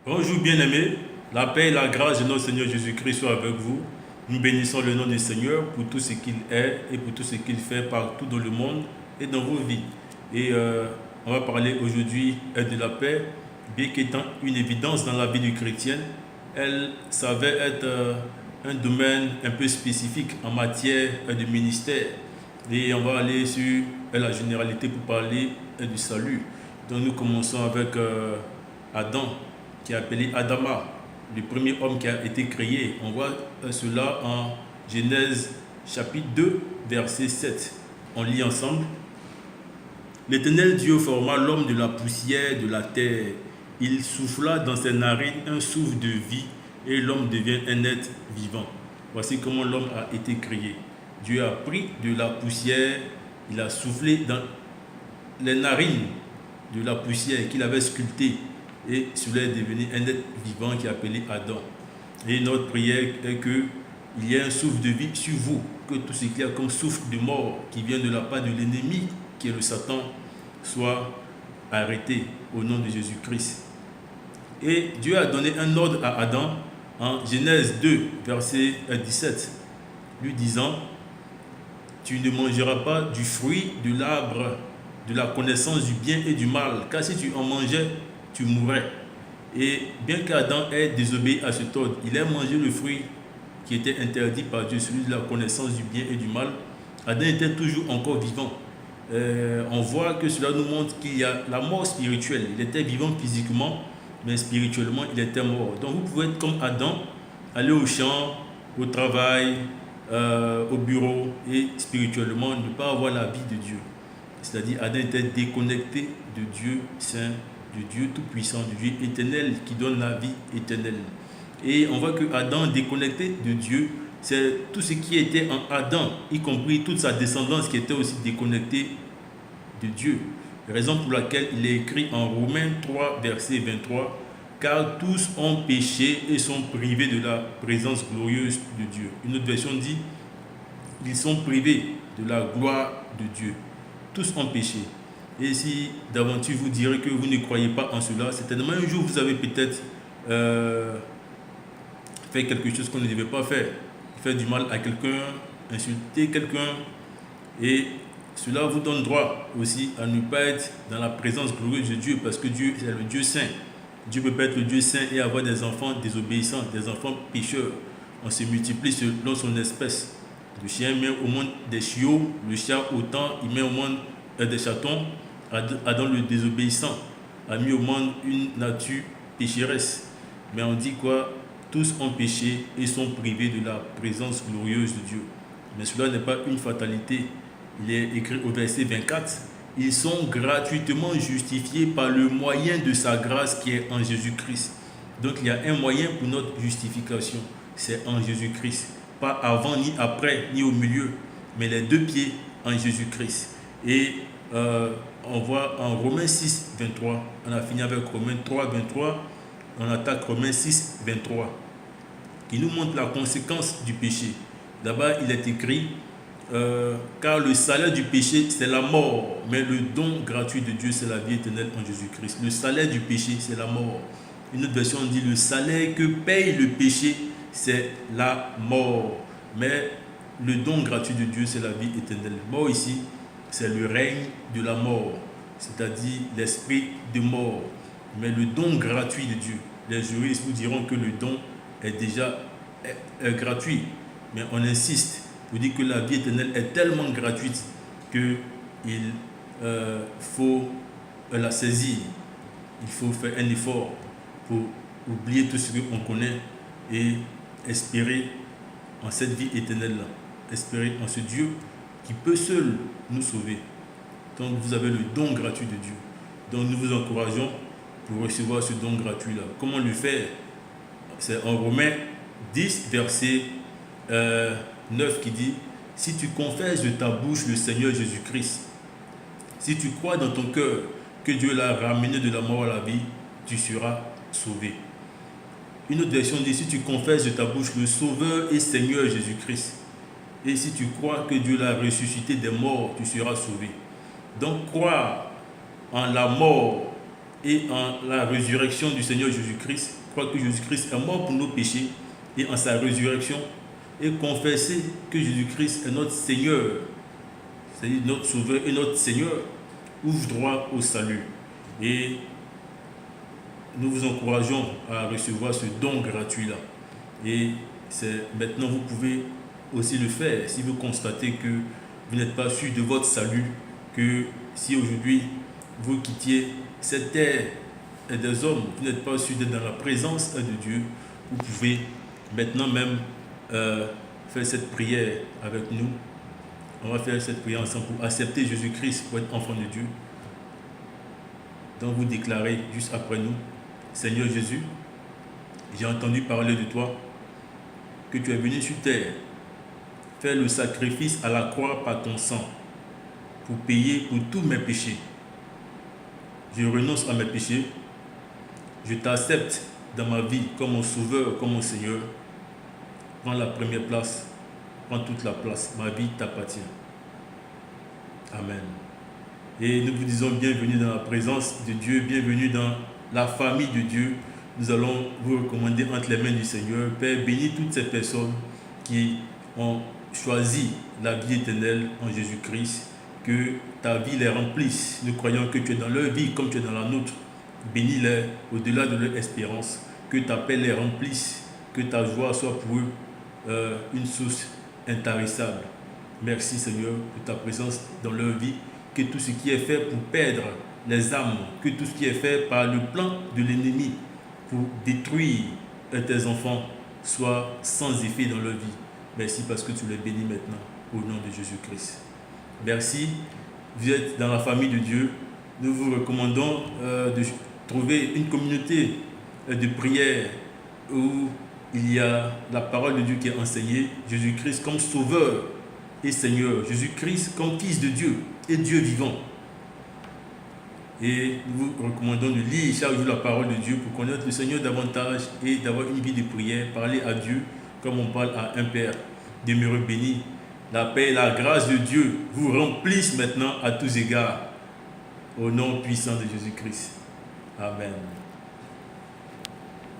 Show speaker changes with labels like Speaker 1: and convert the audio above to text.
Speaker 1: Bonjour bien-aimés, la paix et la grâce de notre Seigneur Jésus-Christ soient avec vous. Nous bénissons le nom du Seigneur pour tout ce qu'il est et pour tout ce qu'il fait partout dans le monde et dans vos vies. Et on va parler aujourd'hui de la paix, bien qu'étant une évidence dans la vie du chrétien, elle savait être un domaine un peu spécifique en matière de ministère. Et on va aller sur la généralité pour parler du salut. Donc nous commençons avec Adam, qui est appelé Adama, le premier homme qui a été créé. On voit cela en Genèse chapitre 2, verset 7. On lit ensemble. L'Éternel Dieu forma l'homme de la poussière de la terre. Il souffla dans ses narines un souffle de vie et l'homme devient un être vivant. Voici comment l'homme a été créé. Dieu a pris de la poussière, il a soufflé dans les narines de la poussière qu'il avait sculptée et cela est devenu un être vivant qui est appelé Adam. Et notre prière est qu'il y ait un souffle de vie sur vous, que tout ce qu'il y a comme souffle de mort qui vient de la part de l'ennemi, qui est le Satan, soit arrêté au nom de Jésus-Christ. Et Dieu a donné un ordre à Adam en Genèse 2, verset 17, lui disant: tu ne mangeras pas du fruit de l'arbre de la connaissance du bien et du mal, car si tu en mangeais, tu mourrais. Et bien qu'Adam ait désobéi à cet ordre, il a mangé le fruit qui était interdit par Dieu, celui de la connaissance du bien et du mal. Adam était toujours encore vivant. On voit que cela nous montre qu'il y a la mort spirituelle. Il était vivant physiquement, mais spirituellement, il était mort. Donc vous pouvez être comme Adam, aller au champ, au travail, au bureau et spirituellement ne pas avoir la vie de Dieu. C'est-à-dire Adam était déconnecté de Dieu saint, de Dieu tout-puissant, de Dieu éternel qui donne la vie éternelle. Et on voit que Adam, déconnecté de Dieu, c'est tout ce qui était en Adam, y compris toute sa descendance qui était aussi déconnectée de Dieu. Raison pour laquelle il est écrit en Romains 3, verset 23, car tous ont péché et sont privés de la présence glorieuse de Dieu. Une autre version dit, ils sont privés de la gloire de Dieu. Tous ont péché. Et si d'aventure vous direz que vous ne croyez pas en cela, certainement un jour vous avez peut-être fait quelque chose qu'on ne devait pas faire. Faire du mal à quelqu'un, insulter quelqu'un. Et cela vous donne droit aussi à ne pas être dans la présence glorieuse de Dieu, parce que Dieu est le Dieu saint. Dieu peut pas être le Dieu saint et avoir des enfants désobéissants, des enfants pécheurs. On se multiplie selon son espèce. Le chien met au monde des chiots, le chat autant, il met au monde des chatons. Adam le désobéissant a mis au monde une nature pécheresse. Mais on dit quoi? Tous ont péché et sont privés de la présence glorieuse de Dieu. Mais cela n'est pas une fatalité. Il est écrit au verset 24, ils sont gratuitement justifiés par le moyen de sa grâce qui est en Jésus-Christ. Donc il y a un moyen pour notre justification, c'est en Jésus-Christ. Pas avant, ni après, ni au milieu, mais les deux pieds en Jésus-Christ. Et on voit en Romains 6, 23, on a fini avec Romains 3, 23, on attaque Romains 6, 23, qui nous montre la conséquence du péché. Là-bas, il est écrit, car le salaire du péché, c'est la mort, mais le don gratuit de Dieu, c'est la vie éternelle en Jésus-Christ. Le salaire du péché, c'est la mort. Une autre version dit, le salaire que paye le péché, c'est la mort. Mais le don gratuit de Dieu, c'est la vie éternelle. Mort ici, c'est le règne de la mort, c'est-à-dire l'esprit de mort. Mais le don gratuit de Dieu, les juristes vous diront que le don est déjà gratuit, mais on insiste pour dire que la vie éternelle est tellement gratuite qu'il faut la saisir. Il faut faire un effort pour oublier tout ce qu'on connaît et espérer en cette vie éternelle-là. Espérer en ce Dieu qui peut seul nous sauver. Donc vous avez le don gratuit de Dieu. Donc nous vous encourageons pour recevoir ce don gratuit-là. Comment le faire? C'est en Romains 10, verset 9 qui dit, si tu confesses de ta bouche le Seigneur Jésus-Christ, si tu crois dans ton cœur que Dieu l'a ramené de la mort à la vie, tu seras sauvé. Une autre version dit, si tu confesses de ta bouche le Sauveur et Seigneur Jésus-Christ, et si tu crois que Dieu l'a ressuscité des morts, tu seras sauvé. Donc croire en la mort et en la résurrection du Seigneur Jésus-Christ, croire que Jésus-Christ est mort pour nos péchés et en sa résurrection, et confesser que Jésus-Christ est notre Seigneur, c'est-à-dire notre Sauveur et notre Seigneur, ouvre droit au salut. Et nous vous encourageons à recevoir ce don gratuit-là. Et maintenant, vous pouvez aussi le faire si vous constatez que vous n'êtes pas sûr de votre salut, que si aujourd'hui vous quittiez cette terre et des hommes, vous n'êtes pas sûr d'être dans la présence de Dieu, vous pouvez maintenant même faire cette prière avec nous. On va faire cette prière ensemble pour accepter Jésus-Christ pour être enfant de Dieu. Donc vous déclarez juste après nous: Seigneur Jésus, j'ai entendu parler de toi, que tu es venu sur terre, faire le sacrifice à la croix par ton sang, pour payer pour tous mes péchés. Je renonce à mes péchés, je t'accepte dans ma vie comme mon sauveur, comme mon Seigneur. Prends la première place, prends toute la place, ma vie t'appartient. Amen. Et nous vous disons bienvenue dans la présence de Dieu, bienvenue dans la famille de Dieu. Nous allons vous recommander entre les mains du Seigneur. Père, bénis toutes ces personnes qui ont choisi la vie éternelle en Jésus-Christ, que ta vie les remplisse. Nous croyons que tu es dans leur vie comme tu es dans la nôtre. Bénis-les au-delà de leur espérance, que ta paix les remplisse, que ta joie soit pour eux une source intarissable. Merci Seigneur pour ta présence dans leur vie, que tout ce qui est fait pour perdre les âmes, que tout ce qui est fait par le plan de l'ennemi pour détruire tes enfants soit sans effet dans leur vie. Merci parce que tu les bénis maintenant au nom de Jésus-Christ. Merci, vous êtes dans la famille de Dieu. Nous vous recommandons de trouver une communauté de prière où il y a la parole de Dieu qui est enseignée, Jésus-Christ comme Sauveur et Seigneur, Jésus-Christ comme Fils de Dieu et Dieu vivant. Et nous vous recommandons de lire chaque jour la parole de Dieu pour connaître le Seigneur davantage et d'avoir une vie de prière, parler à Dieu comme on parle à un Père. Demeurez bénis. La paix et la grâce de Dieu vous remplissent maintenant à tous égards. Au nom puissant de Jésus-Christ. Amen.